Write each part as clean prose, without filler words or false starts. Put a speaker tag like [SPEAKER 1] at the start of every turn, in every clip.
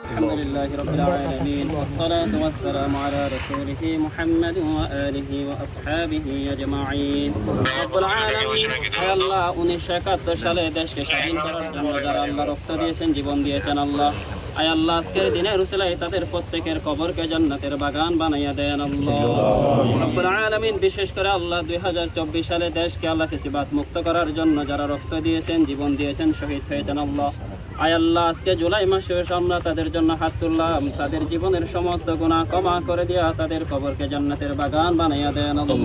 [SPEAKER 1] الحمد لله رب العالمين والصلاة والسلام على رسوله محمد وآله وأصحابه أجمعين رب العالمين يا الله 1971 সালে দেশকে স্বাধীন করার জন্য যারা আল্লাহ রক্ত দিয়েছেন জীবন দিয়েছেন আল্লাহ আয় আল্লাহ আজকের দিনের উসিলায় তাদের প্রত্যেকের কবরকে জান্নাতের বাগান বানাইয়া দেন আল্লাহ রব্বুল আলামিন বিশেষ করে আল্লাহ 2024 সালে দেশকে আল্লাহ ফিসিবাত মুক্ত করার জন্য যারা রক্ত দিয়েছেন জীবন দিয়েছেন শহীদ হয়েছেন আল্লাহ আয় আল্লাহ আজকে জুলাই মাসে আমরা তাদের জন্য হাত তুললাম তাদের জীবনের সমস্ত গুনাহ ক্ষমা করে দিয়া তাদের কবরকে জান্নাতের বাগান বানাইয়া দেন আল্লাহ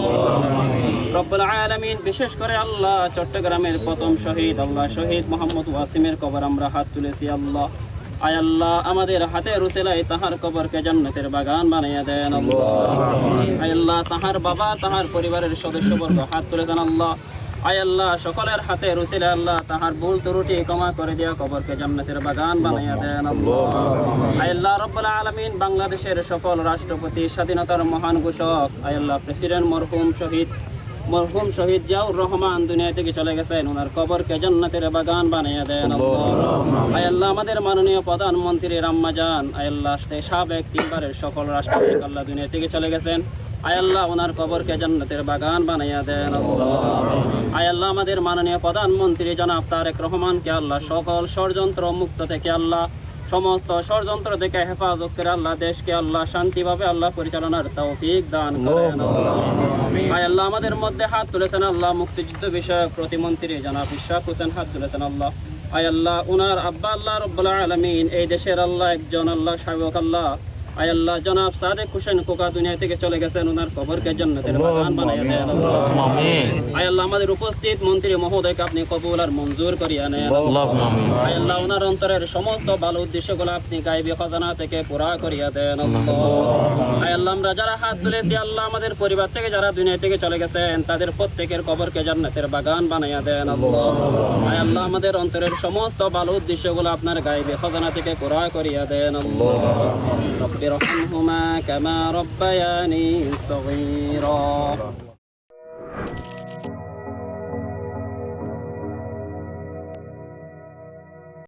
[SPEAKER 1] রব্বুল আলামিন বিশেষ করে আল্লাহ চট্টগ্রামের প্রথম শহীদ আল্লাহ শহীদ মোহাম্মদ ওয়াসিমের কবর আমরা হাত তুলেছি আল্লাহ আয় আল্লাহ আমাদের হাতের উসিলায় তাহার কবরকে জান্নাতের বাগান বানাইয়া দেন আল্লাহ আয় আল্লাহ তাহার বাবা তাহার পরিবারের সদস্যবর্গ হাত তুলেছেন আল্লাহ আয় আল্লাহ সকলের হাতের উসিলায় আল্লাহ তাহার ভুল ত্রুটি ক্ষমা করে দিয়া কবরকে জান্নাতের বাগান বানাইয়া দেন আল্লাহ আয় আল্লাহ রব্বুল আলামিন বাংলাদেশের সফল রাষ্ট্রপতি স্বাধীনতার মহান ঘোষক আয় আল্লাহ প্রেসিডেন্ট মরহুম শহীদ জিয়াউর রহমান দুনিয়া থেকে চলে গেছেন ওনার কবরকে জান্নাতের বাগান বানাইয়া দেন আল্লাহ আয় আল্লাহ আমাদের মাননীয় প্রধানমন্ত্রী রাম্মাজান আয় আল্লাহ সাবেক তিনবারের সফল রাষ্ট্রপতি আল্লাহ দুনিয়া থেকে চলে গেছেন আয় আল্লাহ ওনার কবরকে জান্নাতের বাগান বানাইয়া দেন আল্লাহ আয় আল্লাহ আমাদের মাননীয় প্রধানমন্ত্রী জনাব তারেক রহমানকে আল্লাহ সকল ষড়যন্ত্র মুক্ত থেকে আল্লাহ সমস্ত ষড়যন্ত্র থেকে হেফাজত করে আল্লাহ দেশকে আল্লাহ শান্তিভাবে আল্লাহ পরিচালনার তৌফিক দান করেন আয় আল্লাহ আমাদের মধ্যে হাত তুলেছেন আল্লাহ মুক্তিযুদ্ধ বিষয়ক প্রতিমন্ত্রী জনাব ইশরাক হোসেন হাত তুলেছেন আল্লাহ আয় আল্লাহ উনার আব্বা আল্লাহ রব্বুল আলামিন এই দেশের আল্লাহ একজন আল্লাহ শায়ক আল্লাহ আয় আল্লাহ জনাব সাদেক হোসেন কোকা দুনিয়া থেকে চলে গেছেন ওনার কবরকে জান্নাতের বাগান বানাইয়া দেন আল্লাহ আমিন আয় আল্লাহ আমাদের উপস্থিত মন্ত্রী মহোদয়কে আপনি কবুল আর মঞ্জুর করিয়া নেন আল্লাহুম্মা আমিন আয় আল্লাহ ওনার অন্তরের সমস্ত ভালো উদ্দেশ্যগুলো আপনি গায়বী খাজানা থেকে পুরা করিয়া দেন আল্লাহ আয় আল্লাহ আমরা যারা হাত তুলেছি আল্লাহ আমাদের পরিবার থেকে যারা দুনিয়া থেকে চলে গেছেন তাদের প্রত্যেকের কবরকে জান্নাতের বাগান বানাইয়া দেন আল্লাহ আয় আল্লাহ আমাদের অন্তরের সমস্ত ভালো উদ্দেশ্যগুলো আপনার গায়বী খাজানা থেকে পুরা করিয়া দেন আল্লাহ ربهما كما ربياني صغيرا